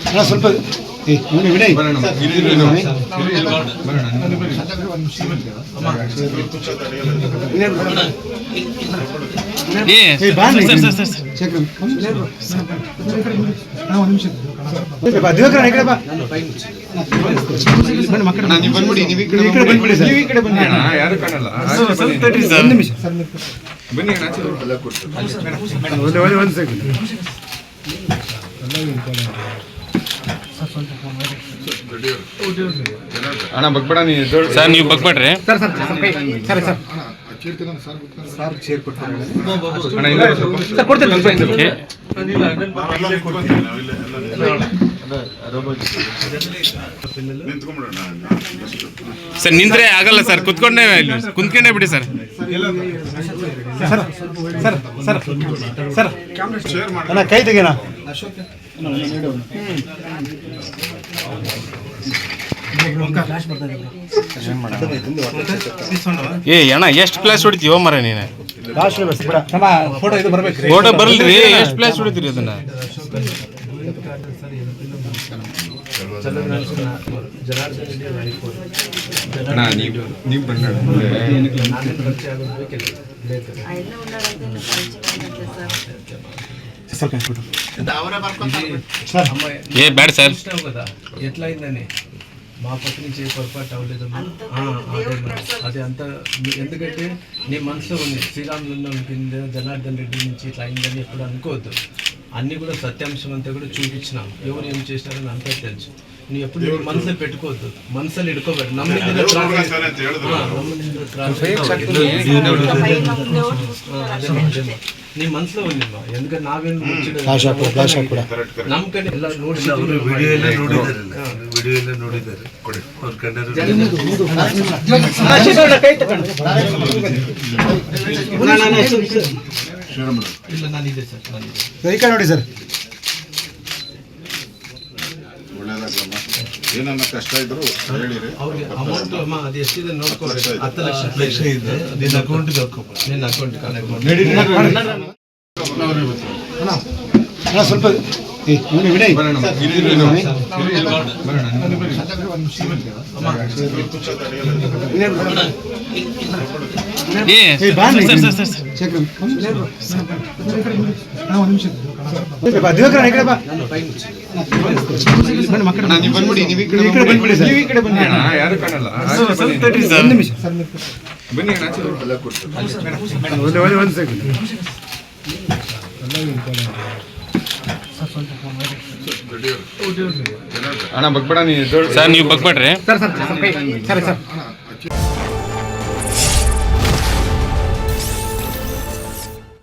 ಅಣ್ಣ ಸ್ವಲ್ಪ ವಿನಯ್ ದಿವಾಕರ ಈ ಕಡೆ ಬಾ. ಬಂದ್ಬಿಡಿ, ನೀವು ಈ ಕಡೆ ಬಂದ್ಬಿಡಿ ಸರ್. ನೀವು ಈ ಕಡೆ ಬನ್ನಿ. ಯಾರು ಕಾಣಲ್ಲ. ಒಂದು ನಿಮಿಷ ಬನ್ನಿ ಒಂದು ಸೆಕೆಂಡ್. ಅಣ್ಣ ಬಗ್ಬೇಡ ನೀ ಸರ್, ನೀವು ಬಗ್ಬೇಡ್ರಿ sir. Sir sir sir sir chair ಕೊಡ್ತಾರೆ ಸರ್, ಕೊಡ್ತೇನೆ ಸರ್. ನಿಂತ್ರೆ ಆಗಲ್ಲ ಸರ್, ಕುತ್ಕೊಂಡೇ ಕುಂತ್ಕೊಂಡೇ ಬಿಡಿ sir. Sir sir sir sir ಅಣ್ಣ ಕೈ ತೆಗೆನಾ. ಏ ಅಣ್ಣ ಎಷ್ಟು ಪ್ಲೇಸ್ ಹೊಡಿತೀವೋ ಮರ ನೀನು. ಫೋಟೋ ಬರ್ಲ್ರಿ, ಎಷ್ಟು ಪ್ಲೇಸ್ ಹೊಡಿತೀರಿ ಅದನ್ನ. ఏ బ్యాడ్ సార్ ఎట్లా అయిందని మా పక్క నుంచి పొరపాటు అవ్వలేదమ్మా. అది అంతా ఎందుకంటే నీ మనసులో ఉంది, శ్రీరాములలో ఉంటుంది, జనార్దన్ రెడ్డి నుంచి ఇట్లా అయిందని ఎప్పుడు అనుకోవద్దు. అన్నీ కూడా సత్యాంశం అంతా కూడా చూపించినాం, ఎవరు ఏం చేసినారని అంతా తెలుసు. నువ్వు ఎప్పుడు నీ మనసులో పెట్టుకోవద్దు, మనసులో ఇడుకోబెట్టు. నీ మనసులో ఉందమ్మా, ఎందుకంటే నావేನು ನಮ್ಕಡೆ ಎಲ್ಲ ನೋಡಿದ್ದಾರೆ. ಇಲ್ಲ ನಾನಿದೆ ಸರ್, ನಾನಿದೆ. ನೋಡಿ ಸರ್. ಏನನ್ನ ಕಷ್ಟ ಇದ್ರು ಹೇಳಿರಿ. ಅವ್ರಿಗೆ ಅಮೌಂಟ್ ಅಮ್ಮ ಅದು ಎಷ್ಟಿದೆ ನೋಡ್ಕೊಳ್ಬೇಕು. 10 ಲಕ್ಷ ಇದೆ, ನಿನ್ನ ಅಕೌಂಟ್ಗೆ ಹಾಕೋಬೋದು. ನಿನ್ನ ಅಕೌಂಟ್ಗೆ ಅಣ್ಣ ಸ್ವಲ್ಪ ವಿನಯ್ ದಿವಾಕರ ಈ ಕಡೆ ಬಾ. ಬಂದ್ಬಿಡಿ, ನೀವು ಈ ಕಡೆ ಬಂದ್ಬಿಡಿ ಸರ್. ನೀವು ಈ ಕಡೆ ಬನ್ನಿ. ಯಾರು ಕಾಣಲ್ಲ. ಒಂದು ನಿಮಿಷ ಬನ್ನಿ ಒಂದು ಸೆಕೆಂಡ್. ಅಣ್ಣ ಬಗ್ಬೇಡ ನೀ ಸರ್, ನೀವು ಬಗ್ಬೇಡ್ರಿ ಸರ್. Sir sir sir